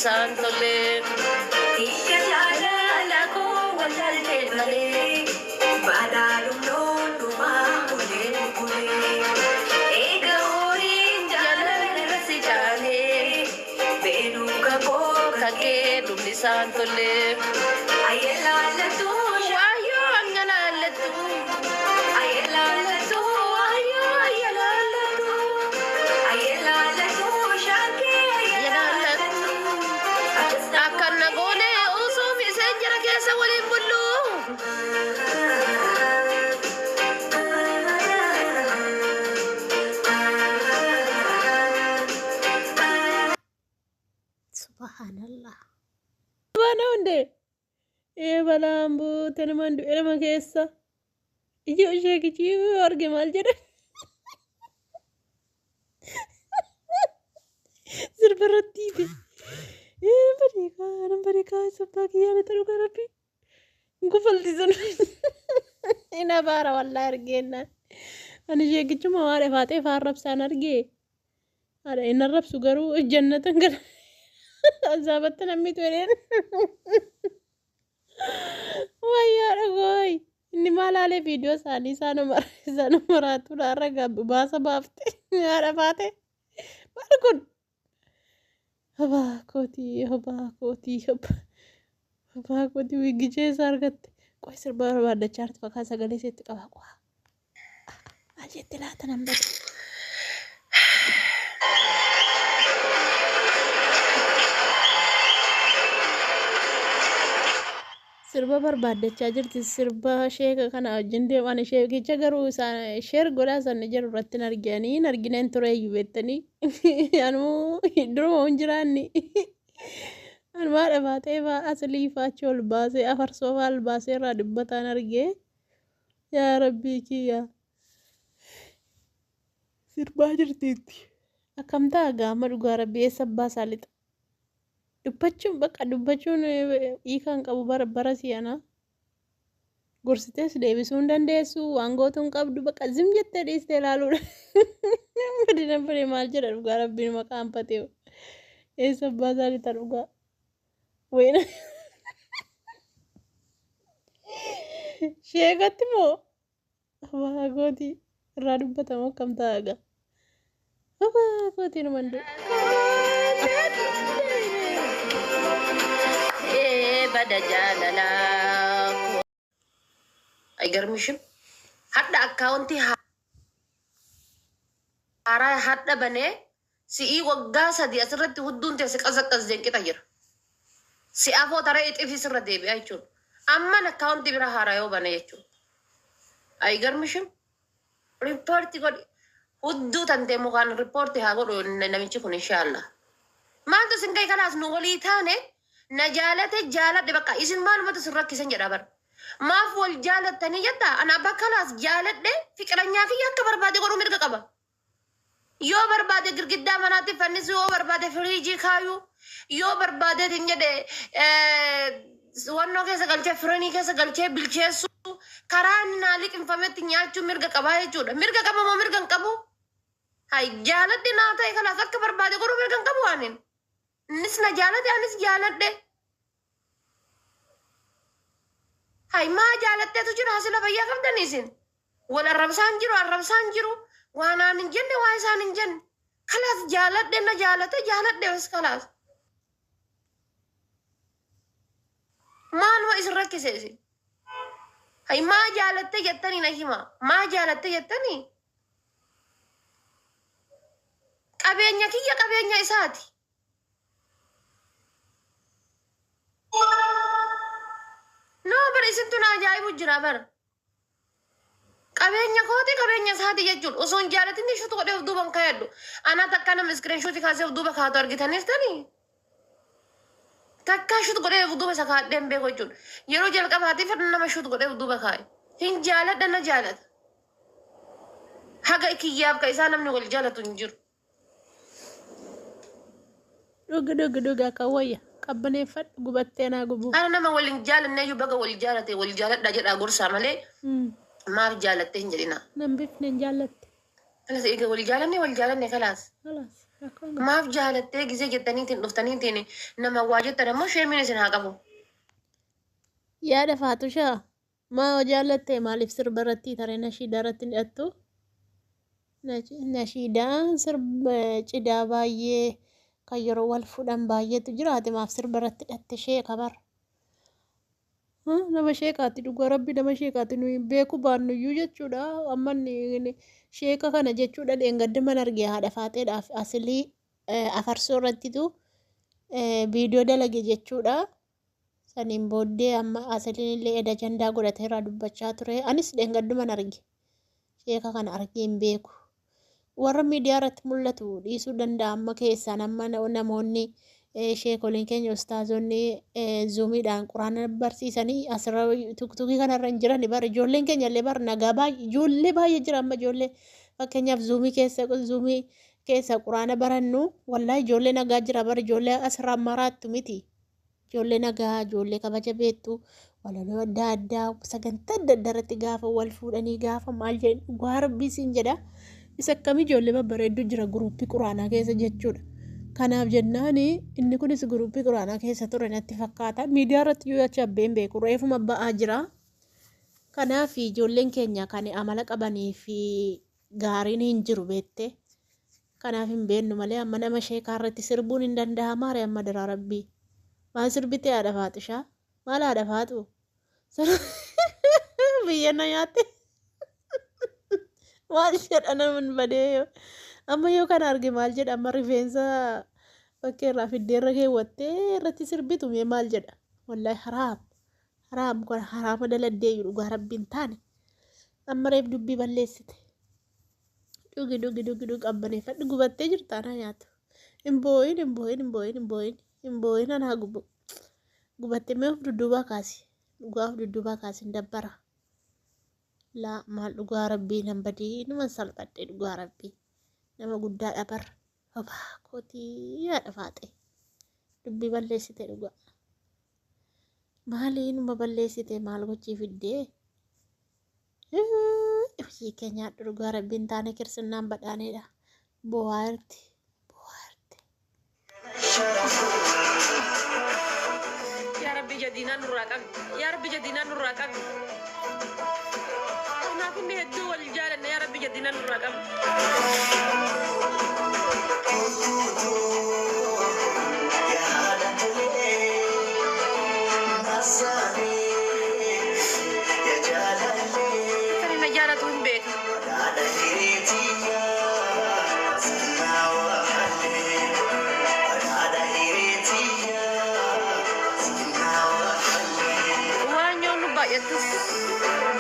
Santole, ika jala la ko walal te male, badalum no duma ule ule, ega ori jala la si jale, benu ka ko kage dumi santole, ayela la tu ayo angala la tu, ayela la tu ayo ayela la tu, ayela la tu shake ayela la tu. Akan nagone uso messenger kesa walin bullo subhanallah bana unde balambu telemandu elama kesa ijo sheki ci orge mal jere zirbaratibe بريكا سباكي يعني تلقى ربي قفلت زن هنا بارا والله رجينا أنا جي كتشو ما عارف هاتي فارب سانا رجي هذا إن الرب سجرو الجنة تنقل زابت نميت وين ويا رجوي إني ما لالي فيديو ساني سانو مراتو لا رجع بباسا بافتي عارف هاتي باركون هبا كوتي ويجي سارقت كويس البار بعد شارت فكاسة جالسة تقوى أجيت لا تنبت سربا برباد تشاجرت سربا شيء كان أجندي وأنا شيء كي تجارو شير قولا سنجر رتنا رجاني نرجنين ترى يبتني أنو يدرو أنجراني أنا ما أعرف أتى أصلي فاشل باسي أفرسوا فالباسي رادبتا نرجع يا ربي كيا سربا جرتيت أكم تاجا مرجع ربي سبا سالت dubbachun bakka dubbachuun hiikan qabu barasi ana gorsitees deebisuu hin dandeessu waangootuun qabdu bakka zim jettee dhiistee ilaaluudha badina fire maal jedha dhugaa rabbiin maqaan patee eessa baasaalita dhugaa wayna sheekatti moo waagooti irraa dubbatamu akkam taaga waagooti numandu bada jalala ay garmishim hadda accounti hara hadda bane si wagga sadi asirratti huddunte si qazaqaz jenqita jira si afo tare itifi sirra debi aychun amma accounti bira hara yo bane yechun ay garmishim report god huddu tante mukan report ha godo namichi kun inshallah manto singai kalas no wali tane نجالته جالت بقى إذن ما نمت سرك كيسن جرابر ما فول جالت تاني جتا أنا بكلاس جالت ده فكرني في يك بربادي قرو مرك قبا يو بربادي قرقدا مناتي فنس يو بربادي فريجي خايو يو بربادي تنجا ده وانو كيسا قلچه فرني كيسا قلچه بلچه سو كران نالك انفامت نياچو مرك قبا هي چودا مرك قبا ما مرك قبو هاي جالت دي ناتا يخلاص أك بربادي قرو مرك قبو آنين نسنا جالت يا نس جالت ده هاي ما جالت ده تجرا حاصل بيا كم دنيسين ولا الربسان جرو وانا نجن وايسان نجن خلاص جالت ده نجالت ده بس خلاص ما نو إسرك كسيسي هاي ما جالت ده جتني نهيما ما جالت ده جتني كابينيا كيا كابينيا إساتي no bar isintu na ajaibu jira bar qabenya kooti qabenya saati jechul oson jaalatinni shutu qode duban kayaddu ana takka nam screenshot kaase duba kaatu argitanis tani takka shut godhee duuba isa kaadheen beeku jechuudha. Yeroo jalqabaatiif nama shut godhee duuba kaa'e. Hin jaaladha na jaalata. Haga kiyyaaf ka isaa namni wal jaalatu hin jiru. Dhuga kawwayya qabbaneeffadhu gubattee naa gubu. Ana nama wal hin jaalanne iyyuu baga wal jaalate wal jaaladha jedhaa gorsaa malee maaf jaalatte hin jedhina. Nan bifne hin jaallatte. Kanas egaa wal jaalanne kalaas. Kalaas rakkoon Maaf jaalattee gisee jettaniitiin dhuftaniitiin nama waa jettan ammoo sheemiin isin haa qabu. yaada Faatushaa maa hoo jaallatte maaliif sirba irratti taree nashiidaa irratti hin hidhattu? Nashiidaan sirba cidhaa baay'ee kan yeroo wal fuudhan baay'eetu jiraate maaf sirba irratti hidhatte sheeka bara. Nama sheekaatti dhugaa rabbi nama sheekaatti nuyi beeku baannuyyuu jechuudha. Amma sheeka kana jechuudha dheengaddi man argee haadha faaxeedhaaf asilii afarsoo irrattitu viidiyoo dalage jechuudha. Saniin booddee amma asiliin illee eda jandaa godhatee irraa dubbachaa ture. Anis dheengaddi man arge sheeka kana argee hin beeku. Warra miidiyaa irratti mul'atu dhiisuu danda'a amma keessaan amma namoonni sheekoliin keenya ustaazonni zuumiidhaan quraana barsiisanii asirra tuktukii kanarra hin jiran bara ijoolleen keenya illee bara nagaa baay'ee ijoollee baay'ee jira amma ijoollee fakkeenyaaf zuumii keessa quraana barannu wallaahi ijoollee nagaa jira bara ijoollee asirraa maraattu miti ijoollee nagaa ijoollee kabaja beektu walaloo adda addaa sagantaa adda addaa irratti gaafa wal fuudhanii gaafa maal jedhu dhugaa rabbii siin jedha isa akkamii ijoollee babbareedduu jira guruppii quraanaa keessa jechuudha. Kanaaf jennaan inni kunis guruppii quraanaa keessa ture natti fakkaata. Miidiyaa irratti yoo achi abbeen beeku reefuma ba'aa jira. Kanaaf ijoolleen keenya kan amala qabanii fi gaariin hin jiru beette. Kanaaf hin beennu malee amma nama sheekaa irratti sirbuun hin danda'ama maare amma dara rabbii. Maal sirbitee haadha Faaxishaa? Maal haadha Faaxu? Biyya na nyaatte. Maal jedha namni badee amma yoo kana arge maal jedha amma rifeensa bakkee irraa fiddee irra keewwattee irratti sirbitu mee maal jedha wallahi haraam kun haraama daladdee dhugaa rabbiin taane amma reef dubbii balleessite dhugi qabbaneeffadhu gubattee jirtaana nyaatu hin booyin anaa gubattee mee of dudduubaa kaasi dhugaa of dudduubaa kaasi hin dabbara laa maal dhugaa rabbii nan badii nama salphadhe dhugaa rabbii nama guddaadha bar hobaa kootii yaadha Faaxe dubbii balleessite dhugaa maaliin uma balleessite maal gochii fiddee hojii keenyaa dhugaa rabbiin taane kirsinnaan badhaaneedha bohaarti yaa rabbi jadiinaa nurraa qabi kanaaf inni hedduu wal jaalanne yaa rabbi jadiinaa nurraa qabi.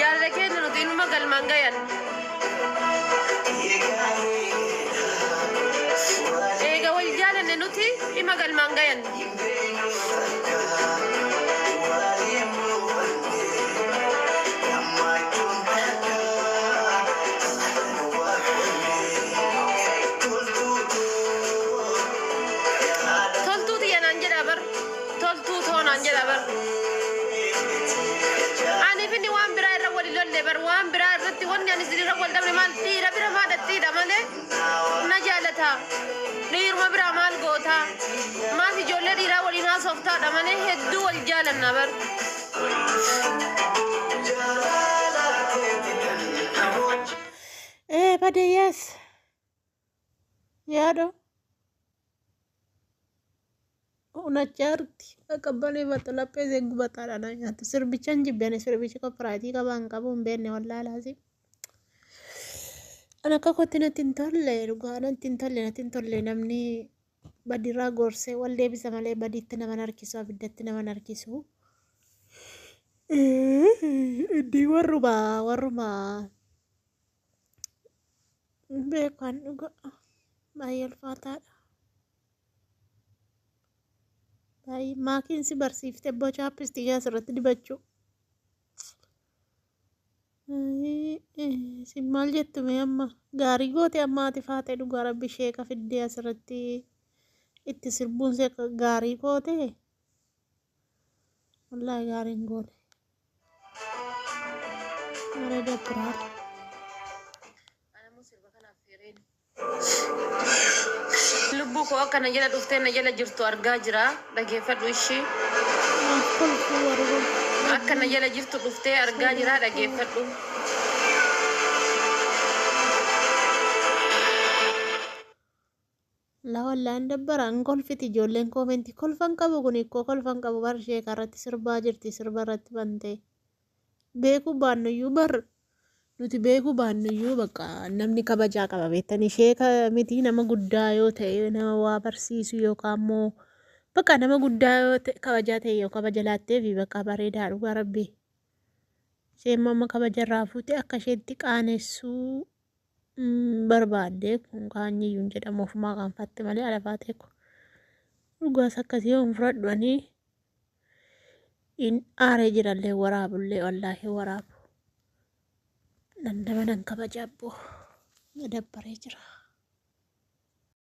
Jaalala keenya nuti inuma galmaan gayan. Eega wal jaalanne nuti ima galmaan gayan. Toltuu xiyyanaan jedha bar. Toltuu toonaan jedha bar. Bar waan biraa irratti wanni ani sirriirra wal dabre maal dhiira bira maadhattiidha malee na jaalata dhiiruma biraa maal goota maaf ijoollee dhiiraa waliin haasoftaadha malee hedduu wal jaalanna bar. Badayyaas yaado unachaarti qabbanii batalaphee ishee gubataadhaan nyaatu sirbicha hin jibbine sirbichi koppiraatii qabaan qabu hin beekne wallaalaasi. An akka kootti natti hin tolle dhugaa natti hin tolle namni badirraa gorsee wal deebisa malee badiitti nama harkisu abiddatti nama harkisu. Iddii warruma beekan dhugaa baay'ee ulfaataadha. Ay maakiin si barsiifte boca appistigaa asirratti dibachuu. Si maal jettu mee amma gaarii goote amma ati faatee dhugaa rabbi sheeka fiddee asirratti itti sirbuun see gaarii goote. Wallaahi gaariin goone. Mara dabbiraa. Lubbuu koo akkana jala dhuftee na jala jirtu argaa jira. Dhageeffadhu ishii. Kolfuu warra. Akkana jala jirtu dhuftee argaa jira. Dhageeffadhu. La wallaan dabbaraan kolfiti ijoolleen koomenti kolfan qabu kun ikkoo kolfan qabu bar sheekaa irratti sirbaa jirti sirba irratti bantee beekuu baannuyyuu bar nuti beekuu baannuyyuu bakka namni kabajaa qaba beektanii sheeka miti nama guddaa yoo ta'e nama waa barsiisu yookaan immoo bakka nama guddaa yoo ta'e kabajaa ta'e yoo kabaja laattee fi bakka bareedaa dhugaa rabbi isheen mamma kabaja irraa fuute akka isheetti qaanessuu barbaadde kun kaanyiyyuun jedhamu ofumaa qaanfatte malee alafaatee kun dhugaas akkasii yoon fudhadhanii in aaree jirallee waraabullee wallaahi waraabu dandama nan kabaja abboo dabbaree jira.